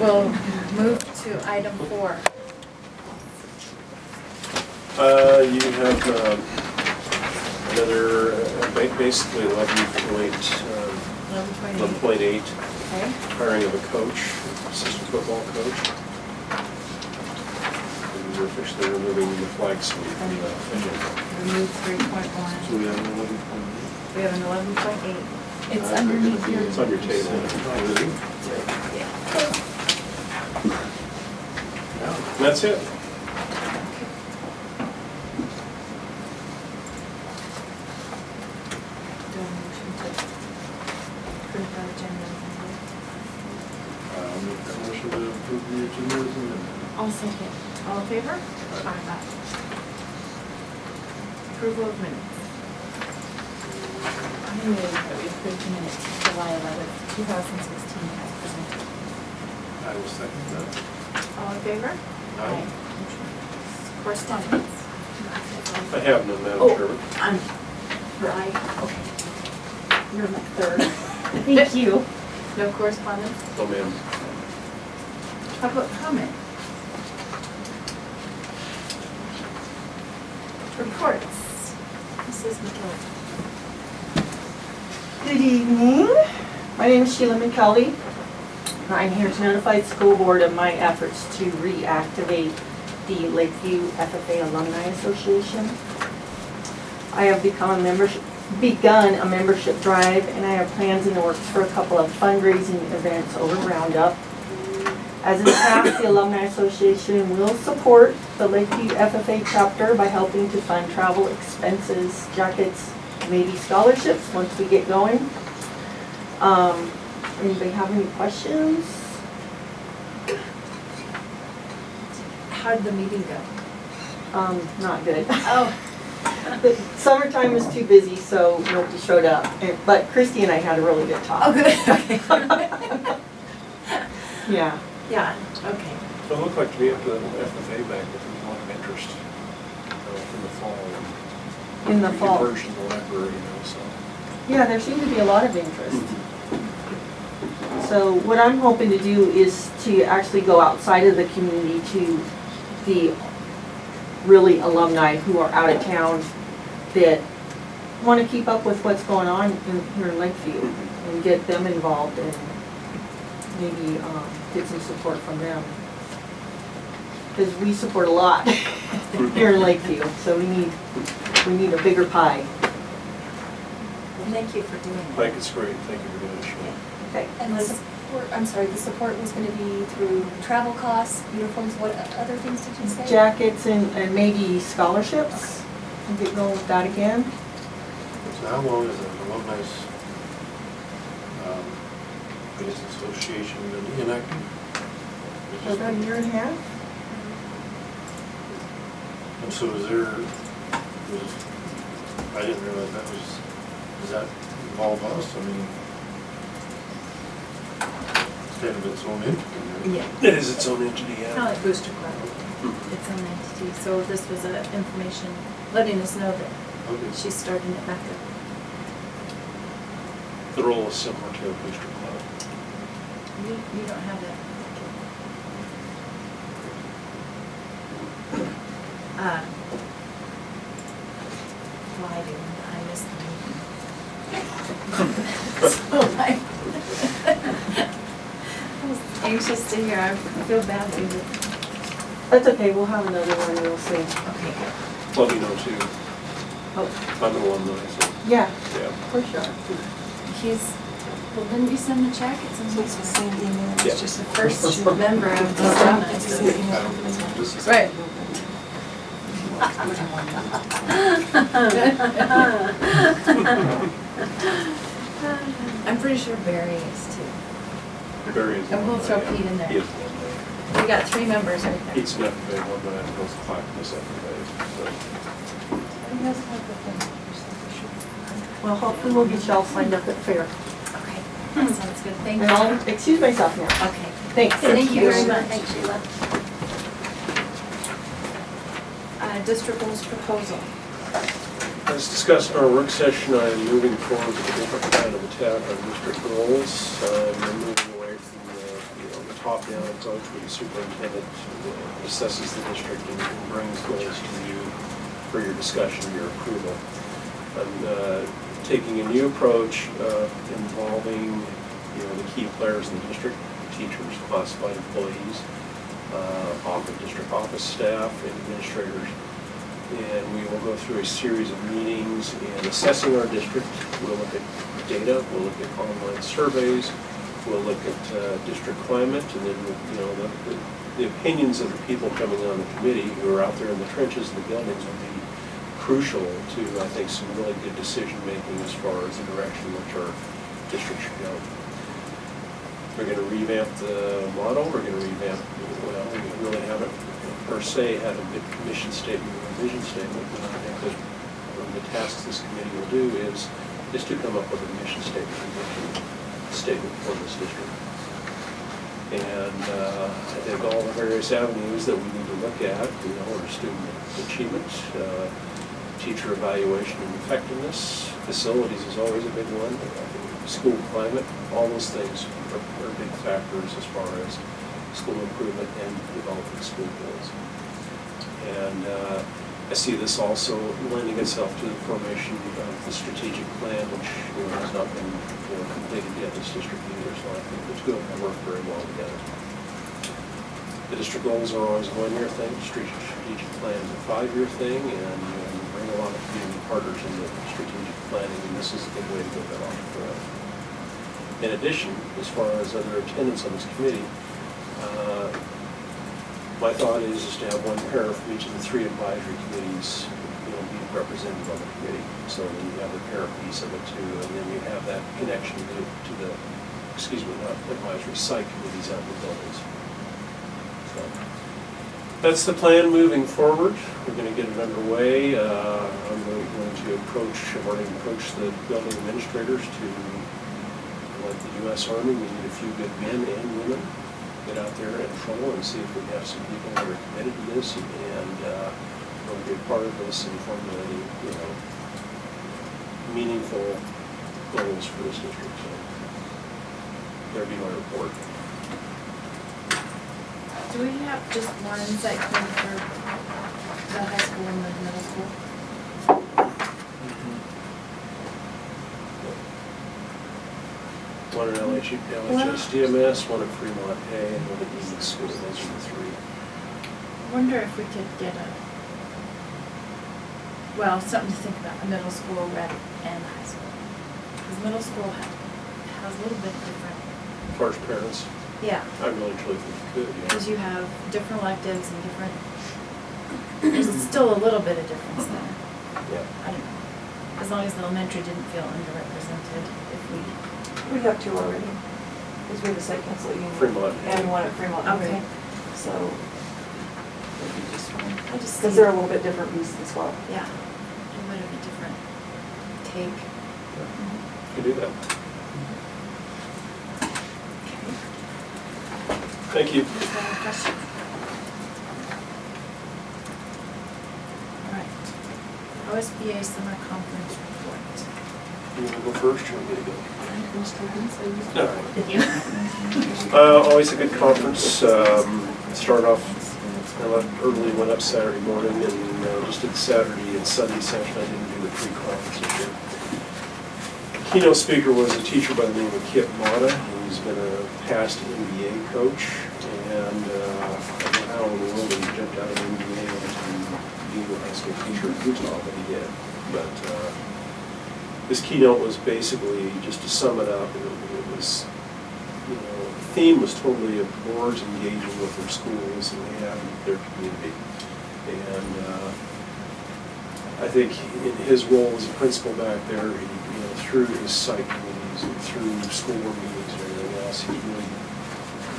We'll move to item 4. You have another, basically 11.8, 11.8. Okay. hiring of a coach, assistant football coach. And we're officially removing the flag sweep from the agenda. Remove So 3.1. we have an 11.8. We have an 11.8. It's underneath your. It's on your table. Yeah. And that's it. Do a motion to approve the agenda. I'll make that motion to approve the agenda as amended. I'll second. All in favor? Aye. Approval of minutes. I move that we approve the minutes of July 11th, 2016 as presented. I will second that. All in favor? Aye. Correspondence. I have none, Madam Oh, Chairman. I'm right. Okay. You're my third. Thank you. No correspondence? Oh, ma'am. Public comment. Reports. Mrs. McKellar. Good evening. My name is Sheila McKelly. I'm here to notify the school board of my efforts to reactivate the Lakeview FFA Alumni Association. I have begun a membership drive, and I have plans in the works for a couple of fundraising events over Roundup. As in the past, the Alumni Association will support the Lakeview FFA chapter by helping to fund travel expenses, jackets, maybe scholarships once we get going. Anybody have any questions? How did the meeting go? Not good. Oh. The summertime was too busy, so nobody showed up. But Christy and I had a really good talk. Oh, good. Okay. Yeah. Yeah, okay. It looked like to me at the FFA back that there was a lot of interest in the fall. In the fall. Conversion to the library, so. Yeah, there seemed to be a lot of interest. So what I'm hoping to do is to actually go outside of the community to the really alumni who are out of town that want to keep up with what's going on here in Lakeview and get them involved and maybe get some support from them. Because we support a lot here in Lakeview, so we need a bigger pie. Thank you for doing I that. think it's great. Thank you for doing it, Sheila. Okay. And the support, I'm sorry, the support was going to be through travel costs, uniforms, what other things did you say? Jackets and maybe scholarships. We could go with that again. So how long has the alumni association been inactive? For about a year and a half. And so is there, I didn't realize that was, does that involve us? I mean, it's kind of its own entity, right? Yeah. It is its own entity, Kind of yeah. like Booster Club, its own entity. So this was information letting us know that Okay. she's starting it back up. The role is similar to a booster club. You don't have that. Well, I do. I missed the meeting. So I was anxious to hear. I feel badly. That's okay, we'll have another one real soon. Okay. Let me know too. Oh, I'm an alumni, so, yeah, yeah. for sure. Well, didn't you send the check? It's in the same email, Yeah. it's just a first member of the alumni. Right. I'm pretty sure Barry is too. Barry is. And we'll throw alumni, Pete in there. He is. We got 3 members right there. Pete's an FFA alumni, and Bill's a class FFA, Well, hopefully we'll get y'all signed up at fair. Okay, that sounds good. Thank And you. I'll excuse myself now. Okay. Thanks. Thank you very much. Thanks, Sheila. District goals proposal. As discussed in our work session, I am moving forward with a different kind of attack on district goals. I'm moving away from the top-down approach where the superintendent assesses the district and brings goals to you for your discussion, your approval. I'm taking a new approach involving the key players in the district, teachers, classified employees, district office staff, and administrators. And we will go through a series of meetings and assessing our district. We'll look at data, we'll look at online surveys, we'll look at district climate, and then the opinions of the people coming on the committee who are out there in the trenches and the buildings will be crucial to, I think, some really good decision making as far as the direction which our district should go. We're going to revamp the model. We're going to revamp, well, we really haven't per se had a good mission statement or a vision statement, but I think that one of the tasks this committee will do is to come up with a mission statement and vision statement for this district. And I think all the various avenues that we need to look at, are student achievement, teacher evaluation and effectiveness, facilities is always a big one, school climate, all those things are big factors as far as school improvement and developing school goals. And I see this also lending itself to the formation of the strategic plan, which has not been completed yet in this district either, so I think the two of them work very well together. The district goals are always a one-year thing, strategic plan is a 5-year thing, and we bring a lot of community partners into strategic planning, and this is a good way to get that off the ground. In addition, as far as other attendance on this committee, my thought is to have one pair from each of the 3 advisory committees, be represented on the committee. So then you have the parent piece of it too, and then you have that connection to the, not advisory, site committees out in the buildings. So that's the plan moving forward. We're going to get it underway. I'm going to approach the building administrators to, like the U.S. Army, we need a few good men and women get out there and patrol and see if we have some people that are committed to this and want to be a part of this and formulating, meaningful goals for this district. So there'll be my report. Do we have just one site plan for the high school and the middle school? One at LHS DMS, one at Fremont A, and one at Eaton School. Those are the 3. I wonder if we could get something to think about, a middle school rep and high school. Because middle school has a little bit different. As far as parents, Yeah. I really truly think you could, Because you have different electives and different, there's still a little bit of difference there. Yeah. I don't know. As long as the elementary didn't feel underrepresented, if we. We have 2 already, because we have a site council at Union. Fremont. And one at Fremont. Okay. So, maybe just one. I just Because see- they're a little bit different beasts as well. Yeah, it might have a different take. You can do that. Thank you. Is there any questions? All right. OSBA Summer Conference Report. You want to go first, or me to go? Did you? Always a good conference. Start off, I left early, went up Saturday morning, and just did Saturday and Sunday session. I didn't do the pre-conference this year. Keynote speaker was a teacher by the name of Kip Mata, who's been a past NBA coach, and I don't know how in the world he jumped out of NBA into being a high school teacher in Utah, but he did. But this keynote was basically, just to sum it up, it was, the theme was totally of boards engaging with their schools and they have their community. And I think in his role as a principal back there, through his site committees and through school board meetings and everything else, he's really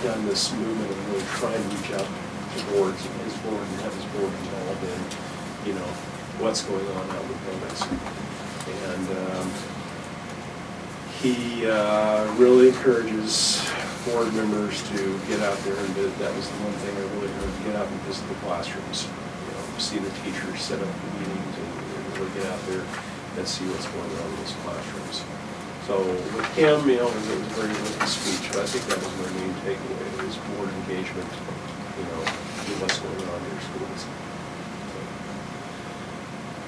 done this movement of really trying to reach out to boards and his board and have his board involved in, what's going on out in the buildings. And he really encourages board members to get out there and that was the one thing I really heard, get out and visit the classrooms, see the teachers set up the meetings and really get out there and see what's going on in those classrooms. So with him, it was a very lengthy speech, but I think that was my main takeaway, is board engagement, in what's going on in your schools.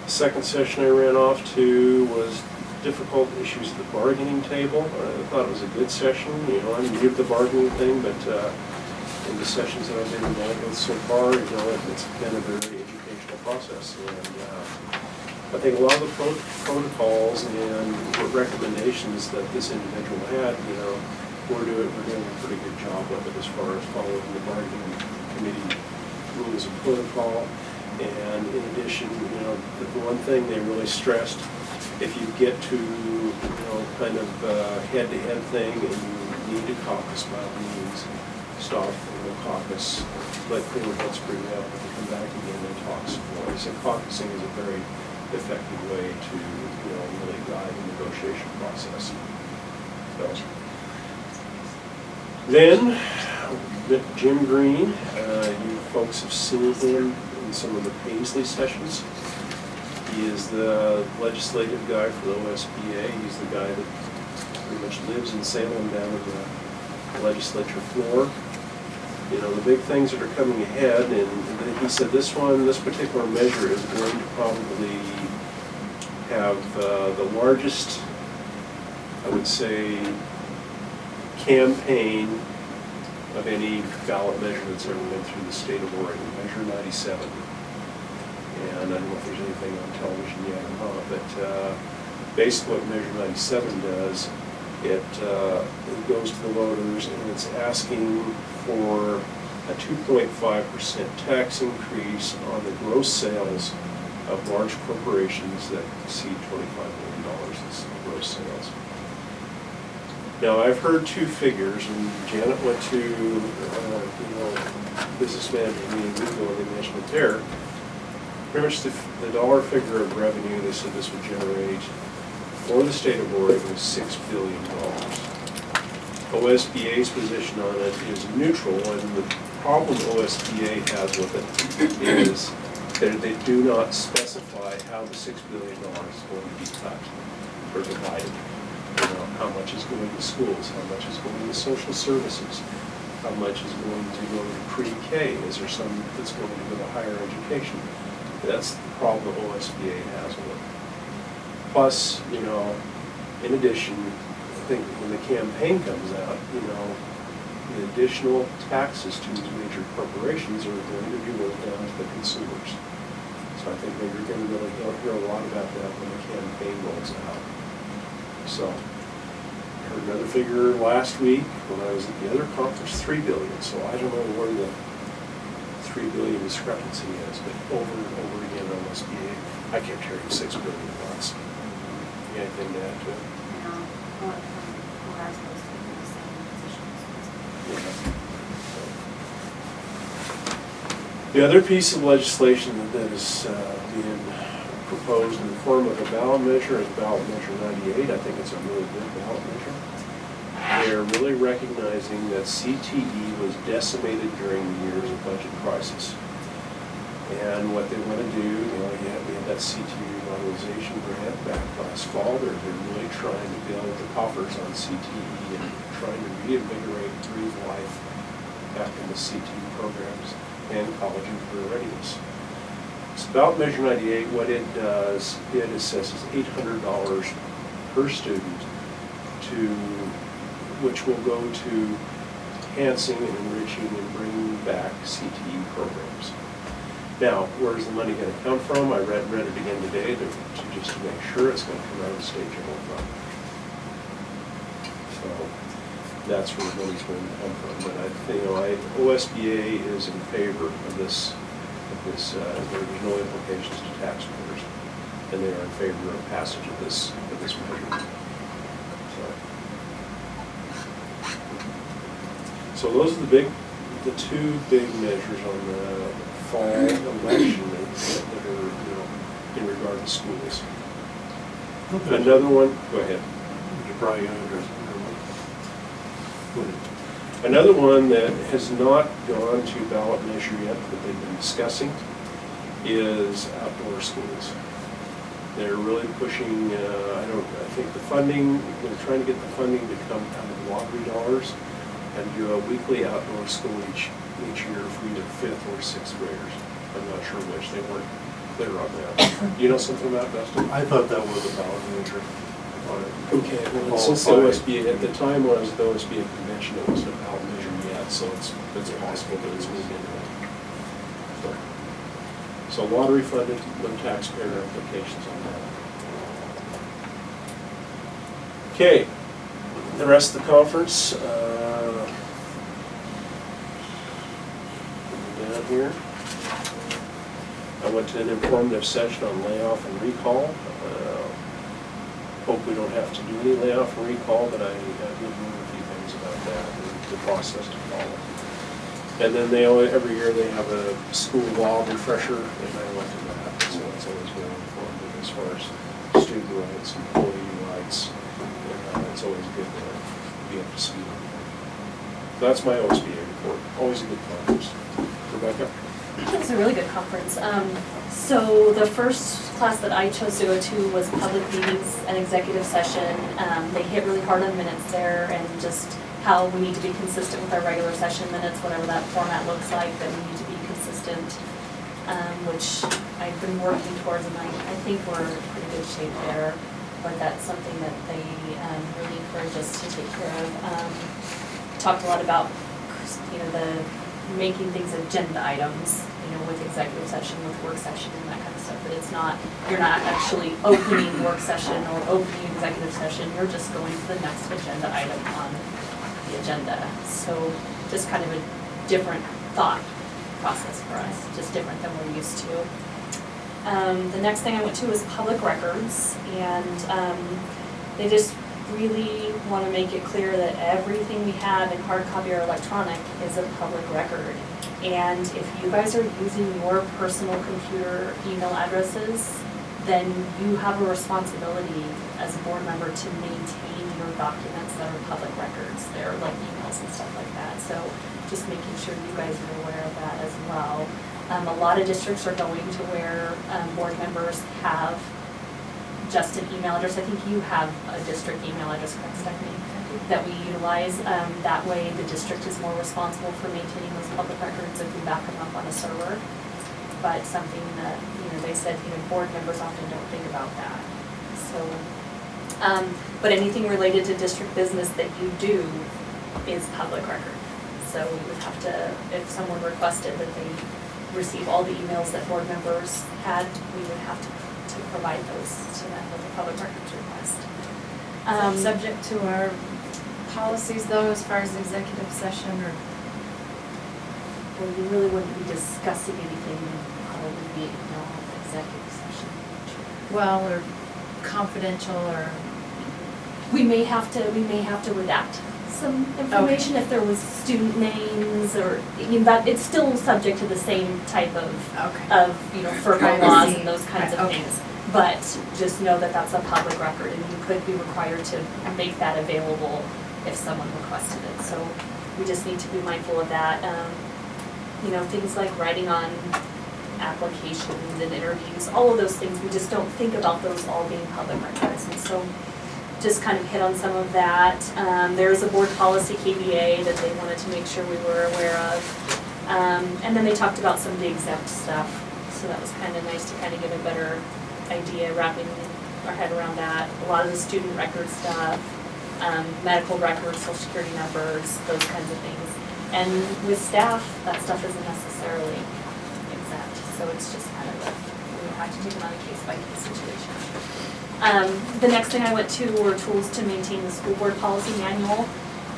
The second session I ran off to was difficult issues at the bargaining table. I thought it was a good session. I'm new to the bargaining thing, but in the sessions that I've been involved with so far, it's been a very educational process. And I think a lot of the protocols and recommendations that this individual had, we're doing a pretty good job of it as far as following the bargaining committee rules and protocol. And in addition, the one thing they really stressed, if you get to, kind of head-to-head thing and you need to caucus, by all means, stop, caucus, let clear votes bring it up, and come back again and talk some more. So caucusing is a very effective way to, really guide the negotiation process. So. Then, Jim Green, you folks have seen him in some of the Paisley sessions. He is the legislative guy for the OSBA. He's the guy that pretty much lives in Salem down at the legislature floor. The big things that are coming ahead, and he said this particular measure is going to probably have the largest, I would say, campaign of any ballot measure that's ever went through the state of Oregon, Measure 97. And I don't know if there's anything on television yet or not, but basically what Measure 97 does, it goes to the voters and it's asking for a 2.5% tax increase on the gross sales of large corporations that exceed $25 million in gross sales. Now, I've heard two figures, and Janet went to, business manager meeting week ago, and they mentioned it there. Pretty much the dollar figure of revenue they said this would generate for the state of Oregon is $6 billion. OSBA's position on it is neutral, and the problem OSBA has with it is that they do not specify how the $6 billion is going to be cut or divided. How much is going to schools, how much is going to social services, how much is going to go to pre-K, is there some that's going to go to higher education? That's the problem that OSBA has with it. Plus, in addition, I think when the campaign comes out, the additional taxes to these major corporations are going to be rolled down to the consumers. So I think that you're going to really hear a lot about that when the campaign rolls out. So, I heard another figure last week when I was at the other conference, $3 billion. So I don't know where the $3 billion discrepancy is, but over and over again on OSBA, I kept hearing $6 billion bucks. You got anything to add to it? No, well, I was supposed to be in the same position. The other piece of legislation that is being proposed in the form of a ballot measure is ballot measure 98. I think it's a really good ballot measure. They're really recognizing that CTE was decimated during the years of budget crisis. And what they want to do, we had that CTE revitalization grant back last fall. They're really trying to build the coffers on CTE and trying to reinvigorate, breathe life back in the CTE programs and college and career readiness. So ballot measure 98, what it does, it assesses $800 per student which will go to enhancing and enriching and bringing back CTE programs. Now, where's the money going to come from? I read it again today just to make sure it's going to come out of the state general fund. So that's where the money's going to come from. But OSBA is in favor of this. There's no implications to taxpayers, and they are in favor of passage of this measure. So those are the two big measures on the fall election that are in regard to schools. Okay. Another one, go ahead. You're probably going to address it. Another one that has not gone to ballot measure yet that they've been discussing is outdoor schools. They're really pushing, I think the funding, they're trying to get the funding to come out of lottery dollars and do a weekly outdoor school each year for either 5th or 6th graders. I'm not sure which, they weren't clear on that. You know something about that, Dustin? I thought that was about major on it. Okay, well, since the OSBA, at the time when I was at the OSBA convention, it wasn't out measured yet, so it's possible that it's moving into it. So lottery funded, no taxpayer implications on that. Okay, the rest of the conference, down here. I went to an informative session on layoff and recall. Hope we don't have to do any layoff and recall, but I did learn a few things about that and the process to follow. And then every year they have a school law refresher, and I went to that, so it's always very informative as far as student rights, employee rights. It's always good to be up to speed on that. So that's my OSBA report. Always a good conference. Rebecca? It was a really good conference. So the first class that I chose to go to was public meetings and executive session. They hit really hard on minutes there and just how we need to be consistent with our regular session minutes, whatever that format looks like, that we need to be consistent, which I've been working towards, and I think we're in pretty good shape there. But that's something that they really encourage us to take care of. Talked a lot about, the making things agenda items, with executive session, with work session and that kind of stuff, but it's not, you're not actually opening work session or opening executive session, you're just going to the next agenda item on the agenda. So just kind of a different thought process for us, just different than we're used to. The next thing I went to was public records, and they just really want to make it clear that everything we have in hard copy or electronic is a public record. And if you guys are using your personal computer email addresses, then you have a responsibility as a board member to maintain your documents that are public records. They're like emails and stuff like that. So just making sure you guys are aware of that as well. A lot of districts are going to where board members have just an email address. I think you have a district email address, correct, Stephanie, that we utilize. That way the district is more responsible for maintaining those public records if we back them up on a server. But something that, they said, board members often don't think about that. So, but anything related to district business that you do is public record. So we would have to, if someone requested that they receive all the emails that board members had, we would have to provide those to them with a public records request. Subject to our policies though, as far as executive session, or? Well, you really wouldn't be discussing anything, probably be, executive session. Well, or confidential, or? We may have to redact some information if there was student names, or, that it's still subject to the same type of FERPA laws and those kinds of things. But just know that that's a public record, and you could be required to make that available if someone requested it. So we just need to be mindful of that. Things like writing on applications and interviews, all of those things, we just don't think about those all being public records. And so just kind of hit on some of that. There's a board policy KBA that they wanted to make sure we were aware of. And then they talked about some of the exempt stuff. So that was kind of nice to kind of get a better idea, wrapping our head around that. A lot of the student record stuff, medical records, social security numbers, those kinds of things. And with staff, that stuff isn't necessarily exempt. So it's just kind of we have to take it on a case-by-case situation. The next thing I went to were tools to maintain the school board policy manual.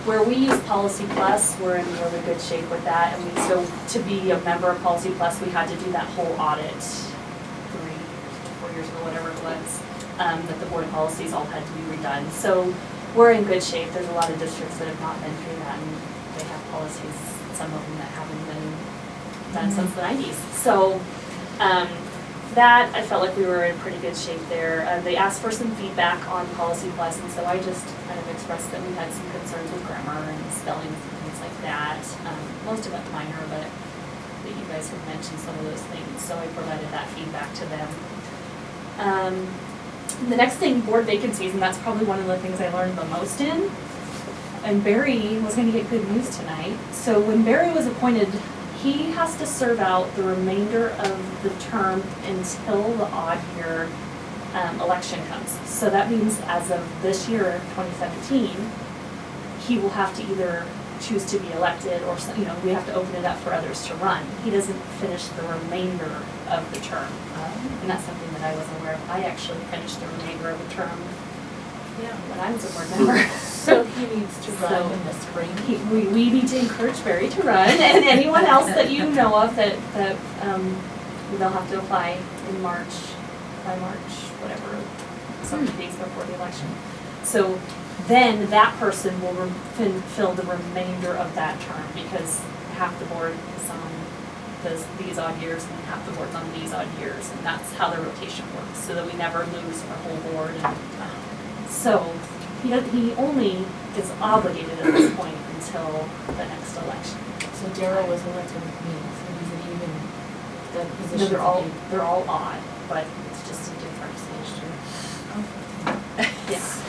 Where we use Policy Plus, we're in really good shape with that. And so to be a member of Policy Plus, we had to do that whole audit 4 years ago, whatever it was, that the board policies all had to be redone. So we're in good shape. There's a lot of districts that have not been through that, and they have policies, some of them that haven't been done since the 90s. So that, I felt like we were in pretty good shape there. They asked for some feedback on Policy Plus, and so I just kind of expressed that we had some concerns with grammar and spelling and things like that. Most of it minor, but that you guys had mentioned some of those things, so I provided that feedback to them. The next thing, board vacancies, and that's probably one of the things I learned the most in. And Barry was going to get good news tonight. So when Barry was appointed, he has to serve out the remainder of the term until the odd year election comes. So that means as of this year, 2017, he will have to either choose to be elected or, we have to open it up for others to run. He doesn't finish the remainder of the term. And that's something that I wasn't aware of. I actually finished the remainder of the term when I was a board member. So he needs to run in the spring. We need to encourage Barry to run, and anyone else that you know of that they'll have to apply in March, by March, whatever, some days before the election. So then that person will fill the remainder of that term, because half the board is on these odd years and half the board's on these odd years, and that's how the rotation works, so that we never lose our whole board. And so he only is obligated at this point until the next election. So Daryl was elected with me, so he's an even, the No, position. they're all odd, but it's just a difference. Yes.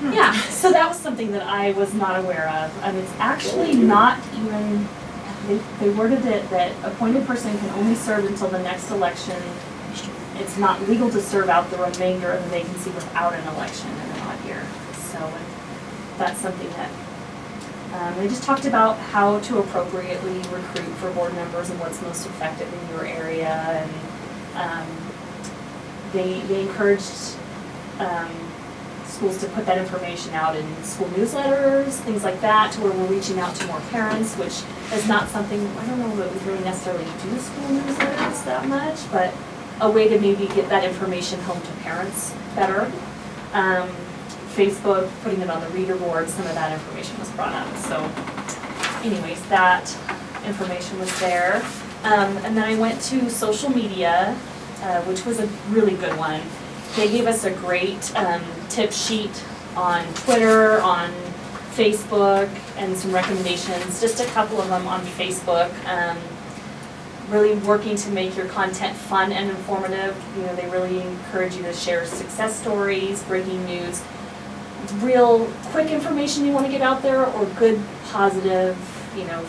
Yeah, so that was something that I was not aware of. And it's actually not even, they worded it that appointed person can only serve until the next election. It's not legal to serve out the remainder of the vacancy without an election in an odd year. So that's something that, they just talked about how to appropriately recruit for board members and what's most effective in your area. And they encouraged schools to put that information out in school newsletters, things like that, to where we're reaching out to more parents, which is not something, I don't know that we really necessarily do school newsletters that much, but a way to maybe get that information home to parents better. Facebook, putting it on the reader board, some of that information was brought up. So anyways, that information was there. And then I went to social media, which was a really good one. They gave us a great tip sheet on Twitter, on Facebook, and some recommendations, just a couple of them on Facebook. Really working to make your content fun and informative. They really encourage you to share success stories, breaking news, real quick information you want to get out there, or good, positive,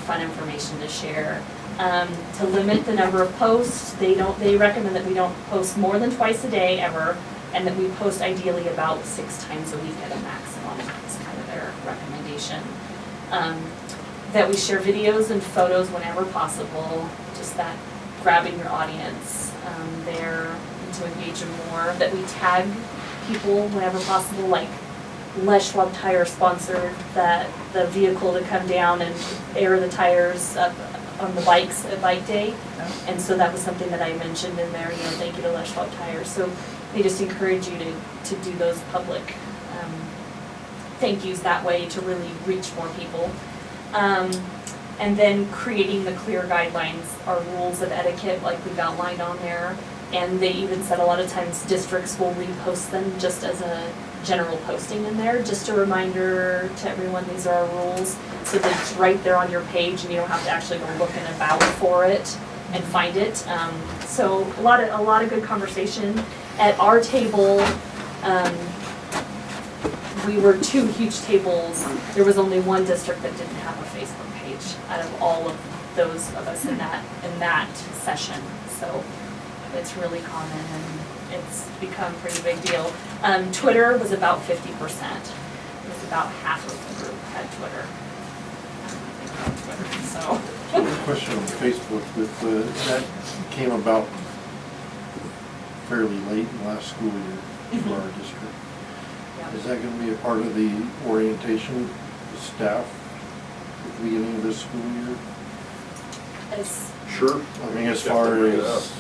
fun information to share. To limit the number of posts, they recommend that we don't post more than twice a day ever, and that we post ideally about 6 times a week at a maximum. That's kind of their recommendation. That we share videos and photos whenever possible, just that grabbing your audience there and to engage them more. That we tag people whenever possible, like Les Schwab Tire sponsored the vehicle to come down and air the tires up on the bikes at Bike Day. And so that was something that I mentioned in there, thank you to Les Schwab Tire. So they just encourage you to do those public thank yous that way to really reach more people. And then creating the clear guidelines or rules of etiquette like we've outlined on there. And they even said a lot of times districts will repost them just as a general posting in there, just a reminder to everyone these are our rules, so that it's right there on your page and you don't have to actually go looking about for it and find it. So a lot of good conversation. At our table, we were 2 huge tables. There was only one district that didn't have a Facebook page out of all of those of us in that session. So it's really common and it's become a pretty big deal. Twitter was about 50%. It was about half of the group had Twitter. So. Question on Facebook, that came about fairly late in last school year for our district. Yeah. Is that going to be a part of the orientation of staff at the beginning of this school year? Sure. I mean, as far as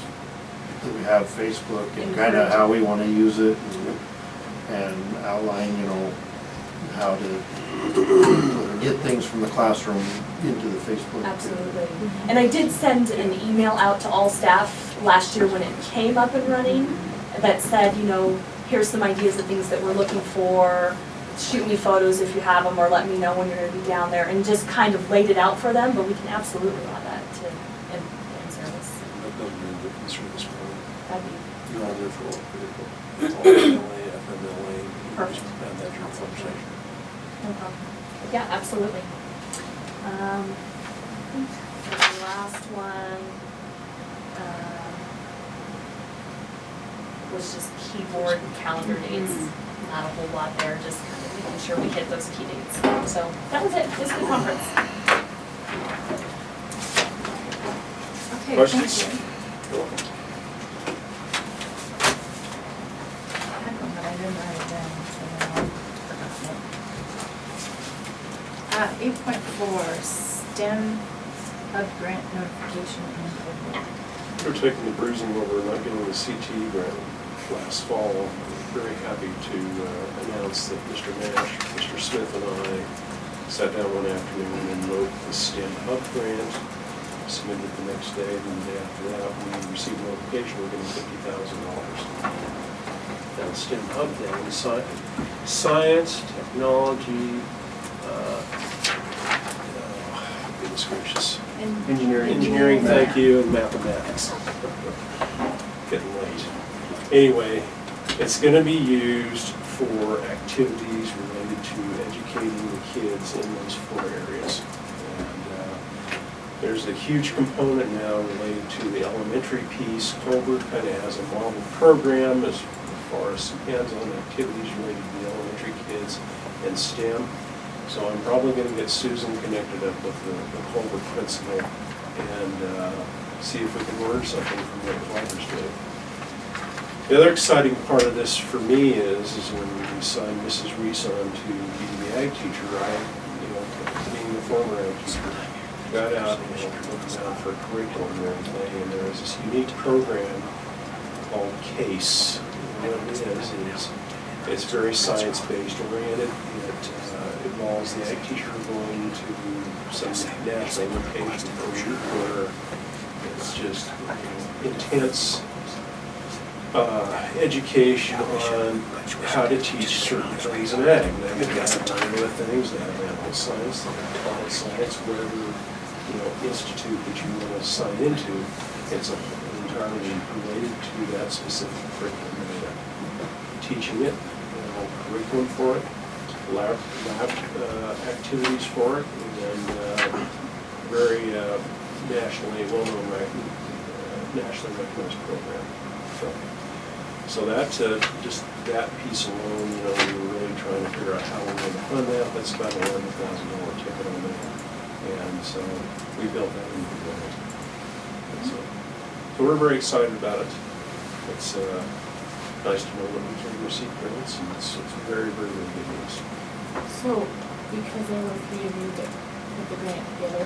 that we have Facebook and kind of how we want to use it and outline, how to get things from the classroom into the Facebook. Absolutely. And I did send an email out to all staff last year when it came up and running that said, here's some ideas of things that we're looking for. Shoot me photos if you have them, or let me know when you're going to be down there, and just kind of laid it out for them. But we can absolutely add that to in service. that'd be You're on there for what, FMLA, FMLA. Perfect. And that's your conversation. no problem. Yeah, absolutely. I think for the last one, was just keyboard calendar dates. Not a whole lot there, just kind of making sure we hit those key dates. So that was it. It was a good conference. Okay, Questions? thank you. I had one, but I didn't write it down, so now I've forgotten it. 8.4, STEM Hub Grant Notification and Paperwork. We're taking the bruising over not getting the CTE grant last fall. I'm very happy to announce that Mr. Nash, Mr. Smith, and I sat down one afternoon and wrote the STEM Hub grant, submitted it the next day, and the day after that, we received notification we're getting $50,000. That STEM Hub thing, science, technology, goodness gracious. Engineering, thank you, and mathematics. Getting late. Anyway, it's going to be used for activities related to educating the kids in those 4 areas. And there's a huge component now related to the elementary piece. Colbert kind of has a model program as far as some hands-on activities related to the elementary kids and STEM. So I'm probably going to get Susan connected up with the Colbert principal and see if we can learn something from what Clyder's doing. The other exciting part of this for me is when we signed Mrs. Reese on to be the ag teacher, being the former ag teacher, got out and looked down for a curriculum and everything, and there is this unique program called CASE. And what it is it's very science-based oriented. It involves the ag teacher going to some national location for a week where it's just intense education on how to teach certain things in ag. Now, you've got a number of things. They have animal science, they have plant science, whatever institute that you want to sign into, it's entirely related to that specific curriculum. Teaching it, curriculum for it, lab activities for it, and very nationally well-known, nationally recognized program. So that, just that piece alone, we were really trying to figure out how we're going to fund that. That's about an $11,000 ticket on that. And so we built that into the grant. So we're very excited about it. It's nice to know that we can receive grants, and it's very, very, very good news. So, because there were 3 of you that put the grant together,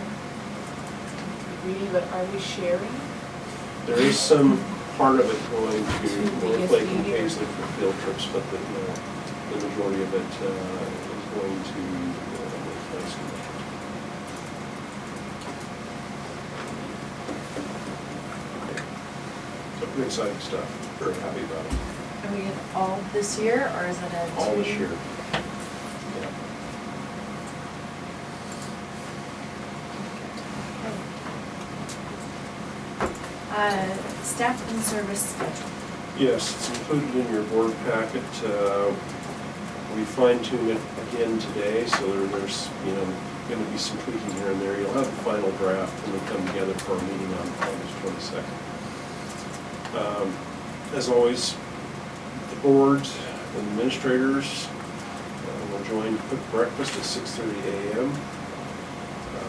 but are we sharing? There is some part of it going to North Lake and BSD or- Paisley for field trips, but the majority of it is going to North Lake School. So pretty exciting stuff. Very happy about it. Are we in all this year, or is it a 2? All this year. Staff and service schedule. Yes, it's included in your board packet. We fine-tuned it again today, so there's going to be some tweaking here and there. You'll have the final draft when we come together for our meeting on August 22nd. As always, the board and administrators will join quick breakfast at 6:30 a.m.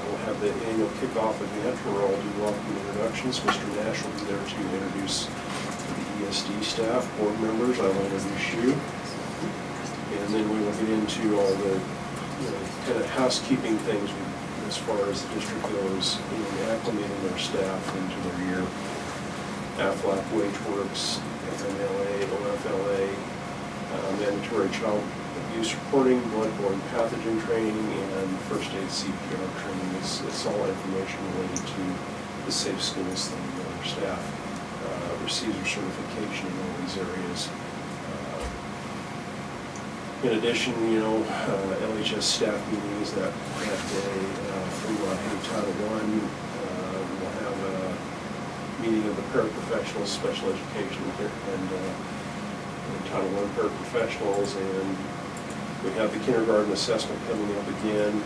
We'll have the annual kickoff event where we'll all do welcome introductions. Mr. Nash will be there to introduce the ESD staff, board members. I'll introduce you. And then we will get into all the kind of housekeeping things as far as the district goes, acclimating our staff into their year. AFLAC, WageWorks, FMLA, OFLA, mandatory child abuse reporting, bloodborne pathogen training, and first aid CPR training. It's all information related to the safe schools thing that our staff receives their certification in all these areas. In addition, LHS staff meetings that day from Title I. We'll have a meeting of the paraprofessionals, special education, and Title I paraprofessionals, and we have the kindergarten assessment coming up again.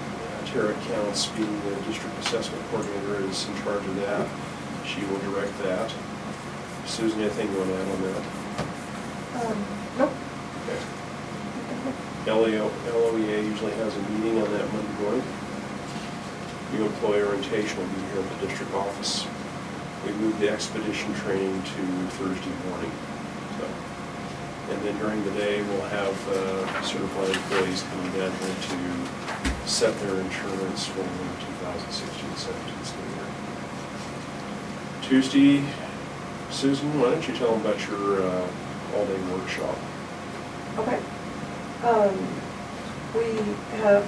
Tara Counts, being the district assessment coordinator, is in charge of that. She will direct that. Susan, anything you want to add on that? Nope. Okay. LOEA usually has a meeting on that Monday morning. New employee orientation will be here at the district office. We moved the expedition training to Thursday morning. So, and then during the day, we'll have certified employees coming down here to set their insurance for the 2016-17 school year. Tuesday, Susan, why don't you tell them about your all-day workshop? Okay. We have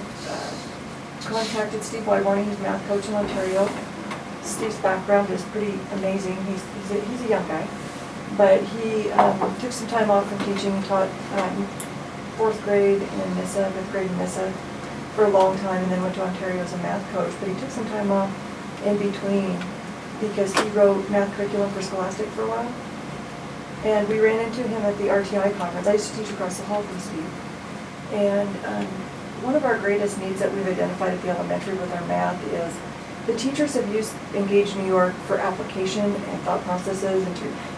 contacted Steve Wyborne, he's a math coach in Ontario. Steve's background is pretty amazing. He's a young guy, but he took some time off from teaching. He taught 4th grade in NISA, 5th grade in NISA for a long time, and then went to Ontario as a math coach. But he took some time off in between because he wrote math curriculum for Scholastic for a while. And we ran into him at the RTI conference. I used to teach across the hall from Steve. And one of our greatest needs that we've identified at the elementary with our math is the teachers have used Engage New York for application and thought processes and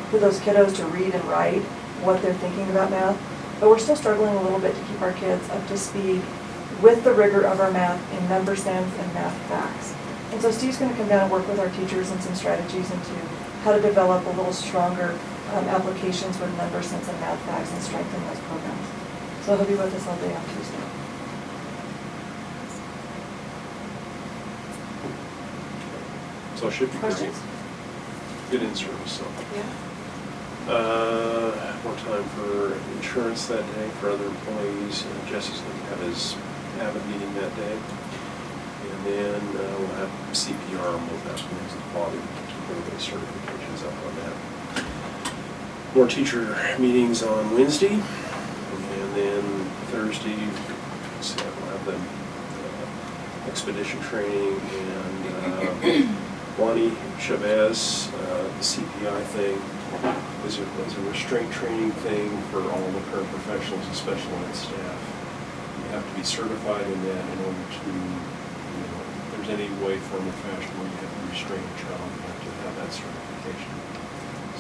for those kiddos to read and write what they're thinking about math. But we're still struggling a little bit to keep our kids up to speed with the rigor of our math in number sense and math facts. And so Steve's going to come down and work with our teachers on some strategies into how to develop a little stronger applications with number sense and math facts and strengthen those programs. So he'll be with us all day on Tuesday. So it should be Questions? Good in service, so. Yeah. More time for insurance that day for other employees. Jesse's going to have a meeting that day. And then we'll have CPR and we'll have some things at the bottom to bring those certifications up on that. More teacher meetings on Wednesday. And then Thursday, we'll have the expedition training and Lonnie Chavez, the CPI thing, is a restraint training thing for all the paraprofessionals and special ed staff. You have to be certified in that in order to, if there's any way, form, or fashion where you have to restrain a child, you have to have that certification.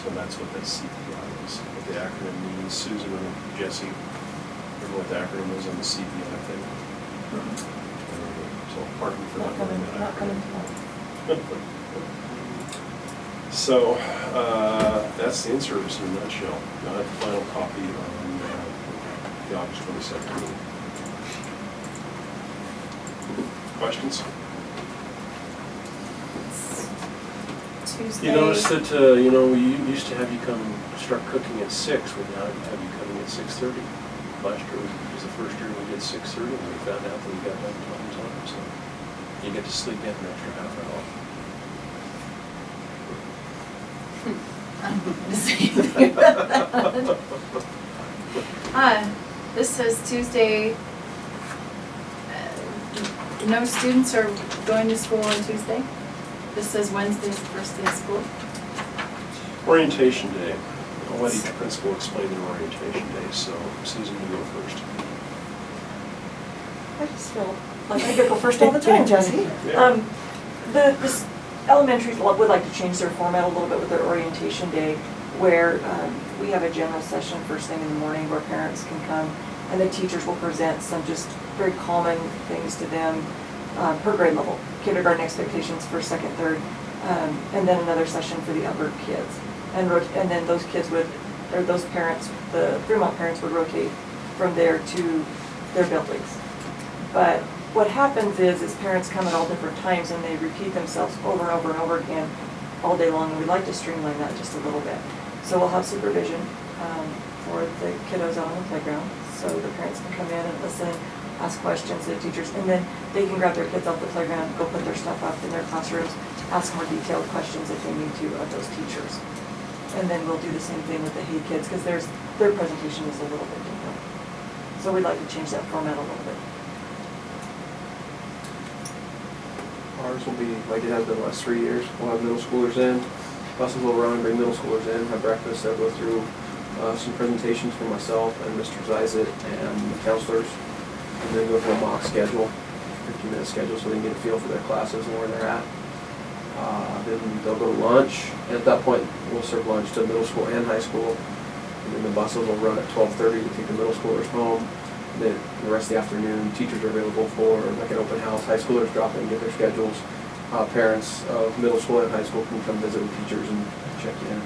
So that's what that CPI is, what the acronym means. Susan and Jesse, remember what the acronym is on the CPI thing? So pardon me for not knowing that. Not coming tomorrow. So that's the in-service in a nutshell. Got the final copy on the August 22nd meeting. Questions? Tuesday. You notice that we used to have you come and start cooking at 6. We now have you coming at 6:30. Last year was the first year we did 6:30, and we found out that we got done on time. So you get to sleep in an extra half an hour. I don't know to say anything about that. This says Tuesday, no students are going to school on Tuesday. This says Wednesday is the first day of school. Orientation day. I'll let each principal explain their orientation day, so Susan, you go first. I just feel like I get to go first all the time, Jesse. Yeah. The elementaries would like to change their format a little bit with their orientation day, where we have a general session first thing in the morning where parents can come and the teachers will present some just very common things to them per grade level, kindergarten expectations for 2nd, 3rd, and then another session for the upper kids. And then those kids those parents, the Fremont parents would rotate from there to their buildings. But what happens is parents come at all different times and they repeat themselves over and over and over again all day long, and we'd like to streamline that just a little bit. So we'll have supervision for the kiddos out on the playground, so the parents can come in and listen, ask questions to the teachers, and then they can grab their kids off the playground, go put their stuff up in their classrooms, ask more detailed questions if they need to of those teachers. And then we'll do the same thing with the Hay kids, because their presentation is a little bit different. So we'd like to change that format a little bit. Ours will be like it has been the last 3 years. We'll have middle schoolers in, buses will run, bring middle schoolers in, have breakfast, they'll go through some presentations for myself and Mr. Zizet and the counselors, and then go through a mock schedule, 15-minute schedule, so they can get a feel for their classes and where they're at. Then they'll go to lunch, and at that point, we'll serve lunch to middle school and high school, and then the buses will run at 12:30 to take the middle schoolers home. Then the rest of the afternoon, teachers are available for like an open house, high schoolers drop in, get their schedules. Parents of middle school and high school can come visit with teachers and check in.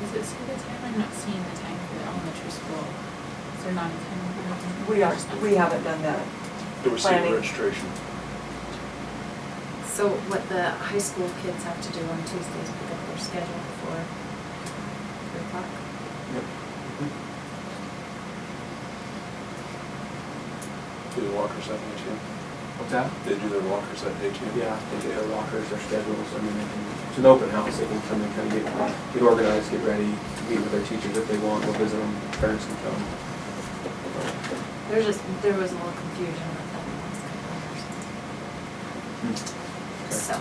Does it say the time? I'm not seeing the time for the elementary school. Is there not a time? We haven't done that. There was senior Planning. registration. So what the high school kids have to do on Tuesdays, pick up their schedule before 3 o'clock? Yep. Do the walkers that day too? What's that? They do their walkers that day too? Yeah, they get their lockers, their schedules, I mean, it's an open house, they can come and kind of get organized, get ready, meet with their teachers if they want, go visit them, parents can come. There was a little confusion with that in the last couple of years. Okay. So,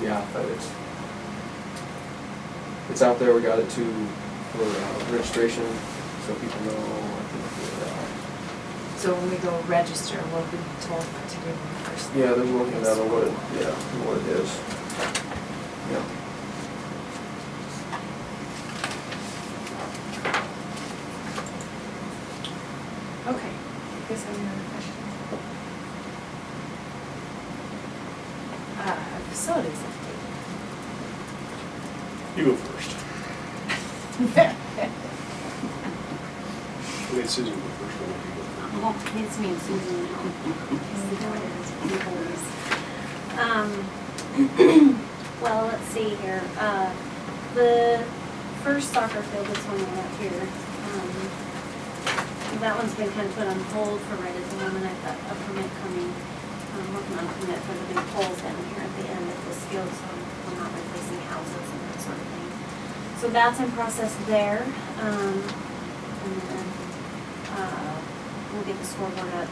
Yeah, but it's out there, we got it too, for registration, so people know, I think, so when we go register, we'll be told what to do first. yeah, they're working out on what it is. Yeah. Okay, you guys have any other questions? Facilities update. You go first. I mean, Susan go first, but you go first. Oh, it's me and Susan now. Well, let's see here. The first soccer field, this one right up here, that one's been kind of put on hold for right at the moment. I've got a permit coming. I'm working on a permit for the big poles down here at the end of this field, so I'm not replacing houses and that sort of thing. So that's in process there. And then we'll get the scoreboard up.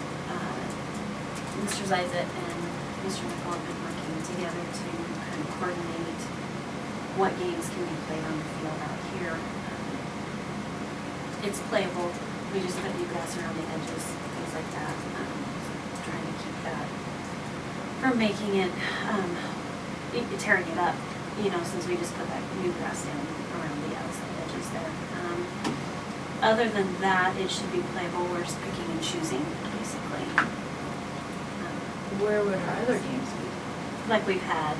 Mr. Zizet and Mr. McCall have been working together to kind of coordinate what games can be played on the field out here. It's playable. We just put new grass around the edges, things like that. Trying to keep that from making it, tearing it up, since we just put that new grass down around the outside edges there. Other than that, it should be playable. We're just picking and choosing, basically. Where would our other games be? Like we've had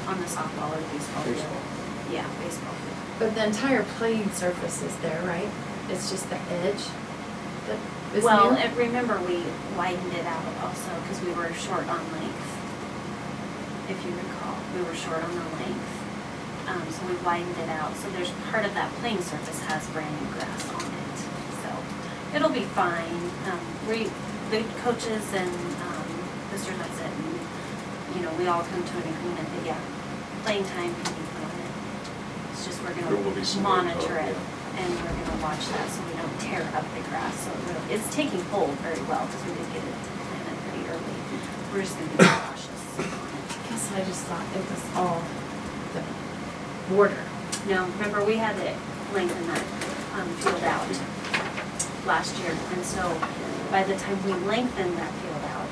on the softball or baseball field. Baseball. Yeah, baseball field. But the entire playing surface is there, right? It's just the edge that is Well, new? remember we widened it out also because we were short on length. If you recall, we were short on the length. So we widened it out. So there's part of that playing surface has brand new grass on it. So it'll be fine. The coaches and Mr. Zizet and we all come to an agreement that playing time can be put on it. It's just we're There will be gonna some monitor it info, and we're gonna watch that so we don't tear up the grass. So it's taking hold very well because we did get it planted pretty early. We're just gonna be cautious on it. I guess I just thought it was all the border. No, remember we had to lengthen that field out last year, and so by the time we lengthened that field out,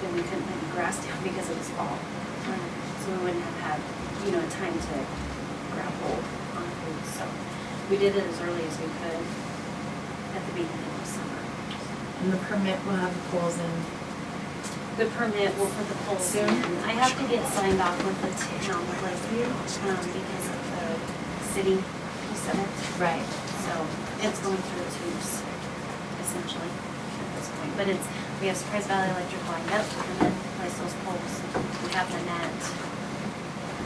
then we couldn't put any grass down because it was fall. So we wouldn't have had, time to grab hold on the roots. So we did it as early as we could at the beginning of summer. And the permit will have the poles in. The permit will put the poles Soon? in. I have to get signed off with the town of Lakeview because of the city piece of it. Right. So it's going through its hoops, essentially, at this point. But we have Surprise Valley Electric lined up and then place those poles. We have the net.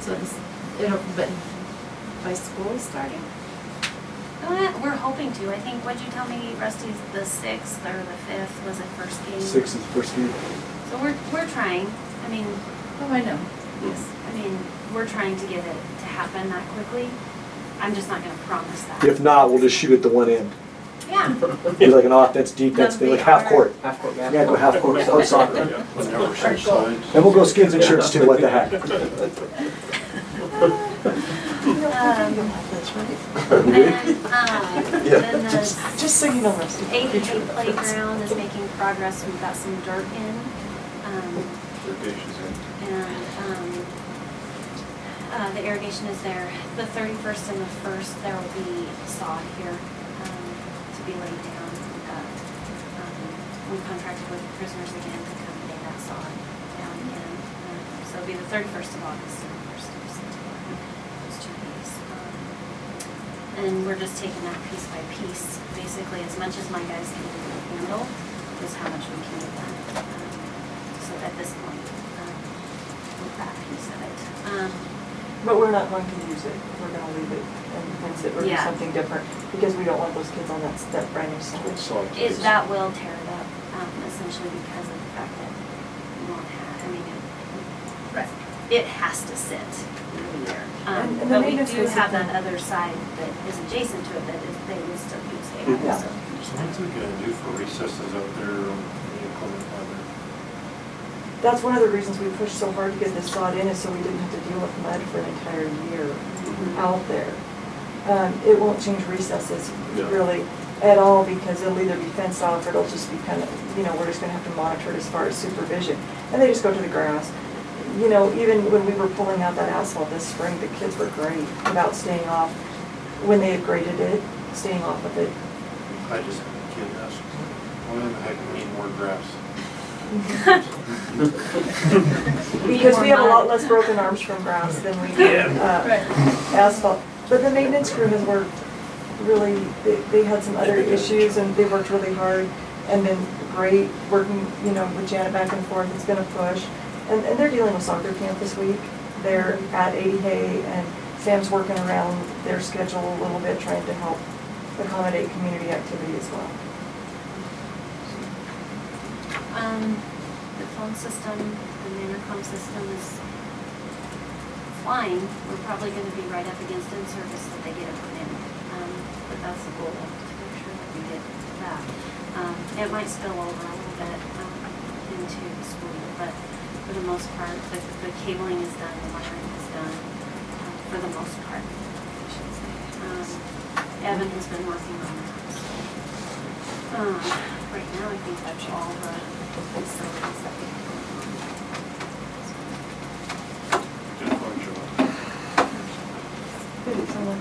So but by school starting? We're hoping to. I think, what'd you tell me, Rusty, the 6th or the 5th was the first game? 6 is the first game. So we're trying. I mean, Oh, I know. yes. I mean, we're trying to get it to happen that quickly. I'm just not gonna promise that. If not, we'll just shoot at the one end. Yeah. Be like an offense, defense, be like half court. Half court You gotta go half court, play soccer. Never switch sides. Then we'll go skins and shirts too, what the heck. Then the Just so you know, Rusty. ADA playground is making progress, we've got some dirt in. And the irrigation is there. The 31st and the 1st, there will be sod here to be laid down. We contracted with prisoners again to come lay that sod down again. So it'll be the 31st of August and the 1st of September, those 2 days. And we're just taking that piece by piece. Basically, as much as my guys can handle is how much we can get done. So at this point, with that piece of it. But we're not going to use it, we're gonna leave it and fence it or do Yeah. something different, because we don't want those kids on that brand new side. That will tear it up, essentially because of the fact that we won't have, I mean, it has to sit there. And the But we maintenance do have discipline- that other side that is adjacent to it that is, they will still use. They Yeah. also So what's it gonna do for recesses out there on the inclement weather? That's one of the reasons we pushed so hard to get this sod in, is so we didn't have to deal with mud for an entire year out there. It won't change recesses No. really at all, because it'll either be fenced off or it'll just be kind of, we're just gonna have to monitor it as far as supervision. And they just go to the grass. Even when we were pulling out that asphalt this spring, the kids were great about staying off, when they had graded it, staying off of it. I just had a kid ask, why the heck do we need more grass? Because we have a lot less broken arms from grass than we do asphalt. But the maintenance crew has worked really, they had some other issues and they worked really hard and been great working, with Janet back and forth. It's been a push. And they're dealing with soccer camp this week. They're at 80 Hay and Sam's working around their schedule a little bit, trying to help accommodate community activity as well. The phone system, the intercom system is flying. We're probably gonna be right up against in-service that they get it put in. But that's the goal, to make sure that we get that. It might spill over a little bit into the school year, but for the most part, the cabling is done, the wiring is done, for the most part, I should say. Evan has been working on that. So, right now, I think that's all the facilities that we have going on. Good fun, Joe. Busy summer.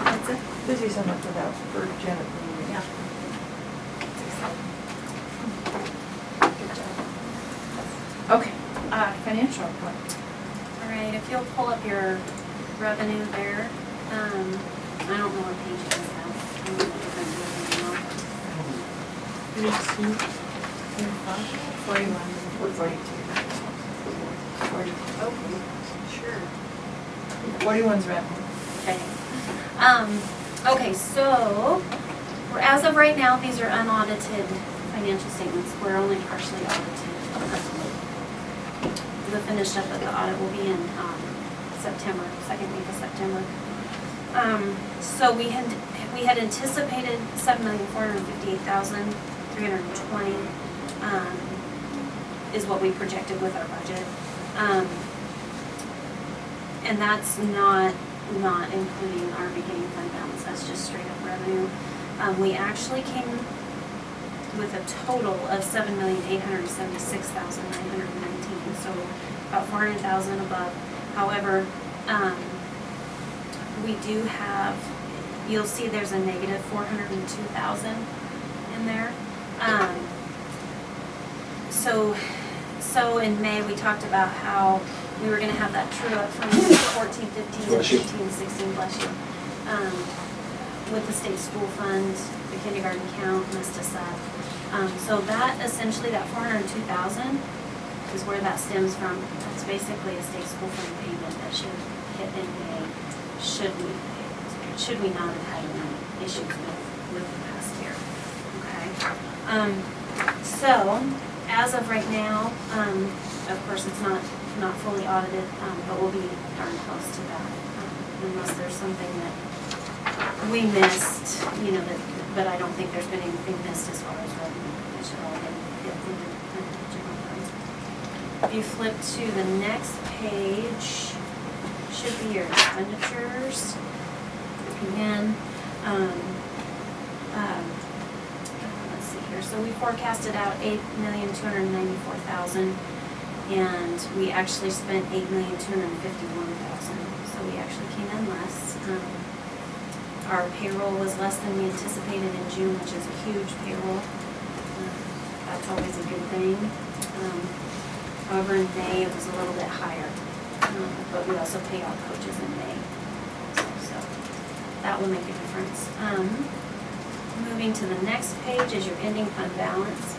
That's it? Busy summer for that, for Janet. Yeah. Good job. Okay, financial report. All right, if you'll pull up your revenue there, I don't know what page it is now. I don't know if I'm doing it now. 41. We're going Okay, sure. 41's revenue. Okay, so, as of right now, these are unaudited financial statements. We're only partially audited. The finish up of the audit will be in September, second week of September. So we had anticipated $7,458,320 is what we projected with our budget. And that's not including our beginning fund balance, that's just straight up revenue. We actually came with a total of $7,876,919, so about 400,000 above. However, we do have, you'll see there's a negative 402,000 in there. So in May, we talked about how we were gonna have that true up from 14, 15, and Bless you. 15, 16, bless you. With the state school fund, the kindergarten count messed us up. So that essentially, that 402,000 is where that stems from. That's basically a state school fund payment that should hit in May, should we not have had any issues with the past year, okay? So, as of right now, of course, it's not fully audited, but we'll be darn close to that, unless there's something that we missed, that but I don't think there's been anything missed as far as revenue. It should all been hit through the general funds. If you flip to the next page, should be your expenditures. Again, let's see here. So we forecasted out $8,294,000, and we actually spent $8,251,000. So we actually came in less. Our payroll was less than we anticipated in June, which is a huge payroll. That's always a good thing. However, in May, it was a little bit higher. But we also pay our coaches in May. So that will make a difference. Moving to the next page is your ending fund balance.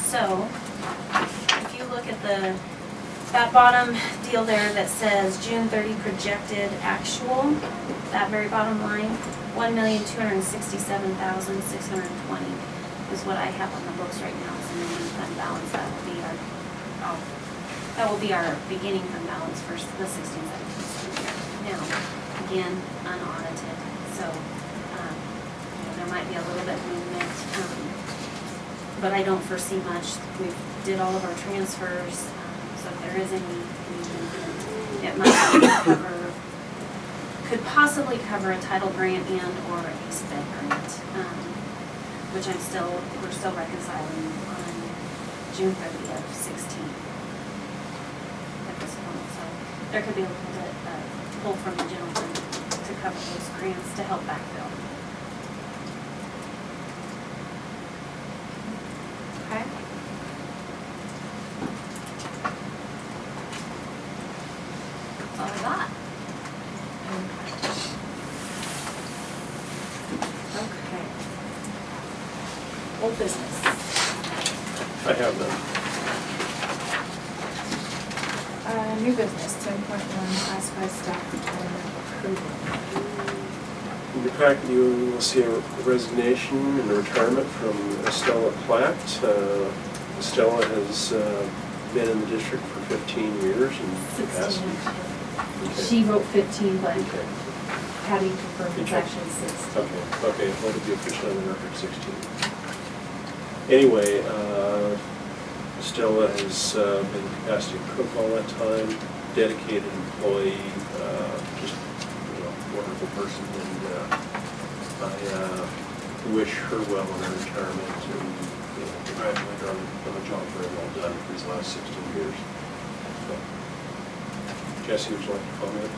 So if you look at that bottom deal there that says June 30 projected actual, that very bottom line, $1,267,620 is what I have on the books right now as an ending fund balance. That will be our beginning fund balance for the 16-17 school year. Now, again, unaudited, so there might be a little bit of movement, but I don't foresee much. We did all of our transfers. So if there is any movement, it might could possibly cover a title grant and or a sped grant, which we're still reconciling on June 30th of 16 at this point. So there could be a little bit of pull from the general fund to cover those grants to help backfill. Okay. All I got. Okay. Old business. I have none. New business, 10.1, classified staff retirement approval. In your packet, you will see a resignation and a retirement from Estella Platt. Estella has been in the district for 15 years and 16. Okay. She wrote 15, but Okay. Patty confirmed it's actually 16. Okay, let it be officially on the record, 16. Anyway, Stella has been capacity cook all that time, dedicated employee, just wonderful person, and I wish her well in her retirement and congratulate her on a job very well done for these last 16 years. So, Jesse, would you like to comment?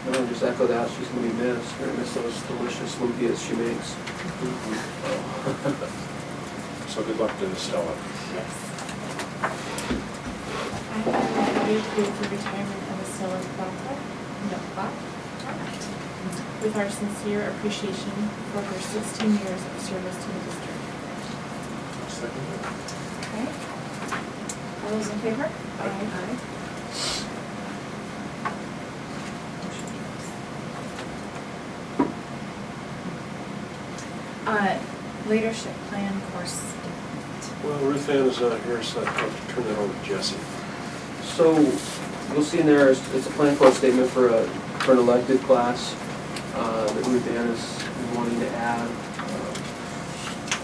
No, just echo that. She's going to be missed. We're going to miss those delicious lumpia she makes. So good luck to Stella. Yes. I have you approve the retirement of Estella Plata, with our sincere appreciation for her 16 years of service to the district. Second. Okay. All those in favor? Aye. Leadership plan course statement. Well, Ruth Ann is not here, so I have to turn that over to Jesse. So you'll see in there, it's a plan course statement for an elected class that Ruth Ann is wanting to add.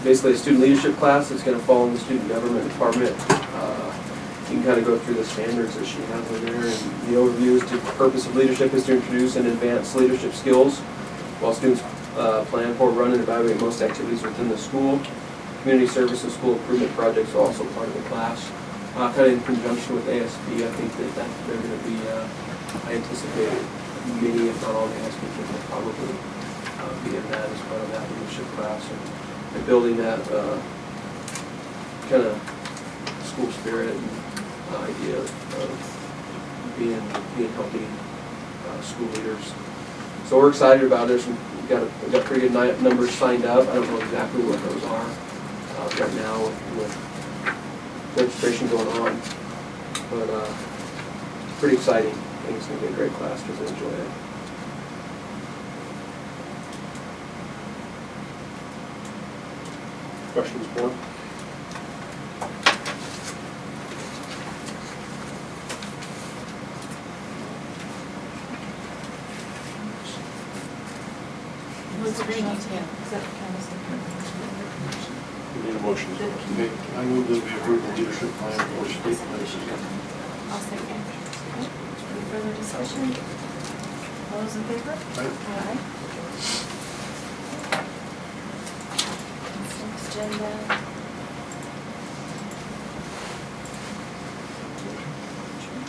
Basically a student leadership class that's going to fall in the student government department. You can kind of go through the standards that she has in there, and the overview is the purpose of leadership is to introduce and advance leadership skills while students plan for, run, and evaluate most activities within the school. Community service and school improvement projects are also part of the class. Kind of in conjunction with ASB, I think that they're going to be, I anticipate many, if not all the ASB kids will probably be in that as part of that leadership class, and building that kind of school spirit and idea of being healthy school leaders. So we're excited about it. We've got pretty good numbers signed up. I don't know exactly what those are right now with registration going on, but pretty exciting. I think it's going to be a great class. Kids will enjoy it. Questions, board? Was it's very detailed. Is that kind of We need a motion. Okay, I move that we approve the leadership plan for state places. I'll second. Any further discussion? All those in favor? Aye. Consent agenda.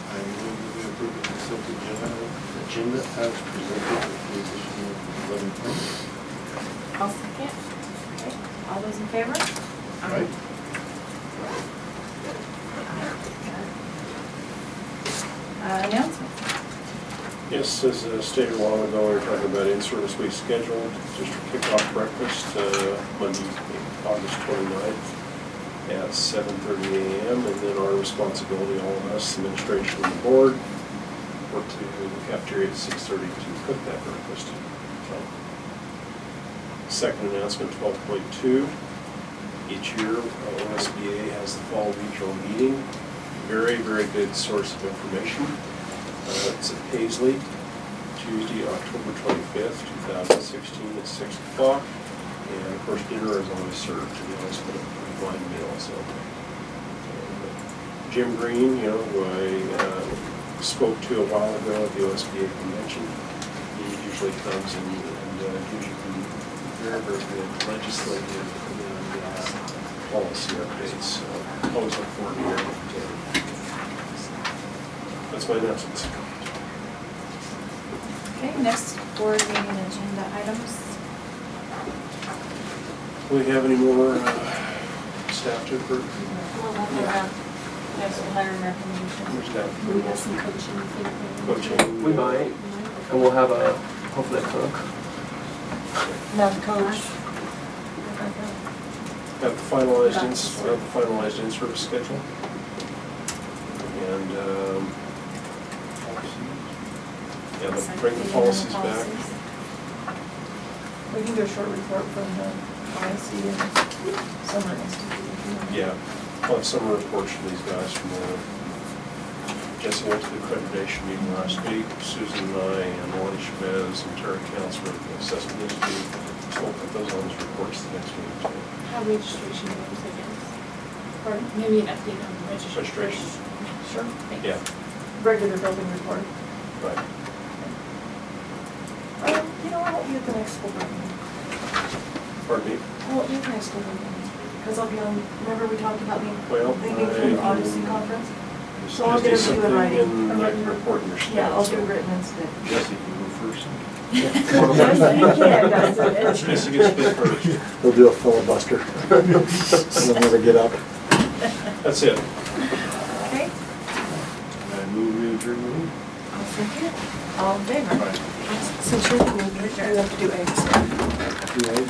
I move that we approve the consent agenda as presented with the addition of 11 points. I'll second. Okay, all those in favor? Right? Announcements. Yes, as stated a while ago, we were talking about in-service week scheduled, district kickoff breakfast, Monday, August 29th at 7:30 a.m. And then our responsibility, all of us, administration and the board, work to the cafeteria at 6:30 to cook that breakfast. So, second announcement, 12.2. Each year, OSBA has the fall regional meeting. Very, very good source of information. It's at Paisley, Tuesday, October 25th, 2016 at 6 o'clock. And of course, dinner is always served, to be honest, but a pretty fine meal, so. Jim Green, you know, who I spoke to a while ago at the OSBA convention, he usually comes and gives you very, very good legislative and policy updates. So always look forward to hearing from Jim. That's my announcements. Okay, next board meeting agenda items. Do we have any more staff to approve? We'll have some hiring recommendations. Where's that? We have some coaching things. Coaching. We might, and we'll have a, hopefully a cook. Not coach. Have the finalized in-service schedule. And, yeah, bring the policies back. We can do a short report from the ISC and Summer Institute. Yeah, I'll have some reports from these guys from Jesse went to the accreditation meeting last week. Susan and I and Lonnie Chavez and Terry Counts were at the assessment institute. So we'll put those on as reports the next meeting too. How registration goes, I guess. Pardon? Maybe an update on the registration. Registration. Sure. Thanks. Yeah, Regular building report. right. You know, I won't be at the next school board meeting. Pardon me? I won't be at the next school board meeting, because I'll be on, remember we talked about me Well, leaving for the Odyssey conference? So I'll Just get do it to you in writing. something and I can report in your staff. Yeah, I'll do so. it written instead. Jesse can go first. Yes, you can, guys. Jesse gets to go first. We'll do a filibuster. And then never get up. That's it. Okay, I move we adjourn the meeting. I'll second. All in favor? Right. So sure, we have to do eggs. Do I?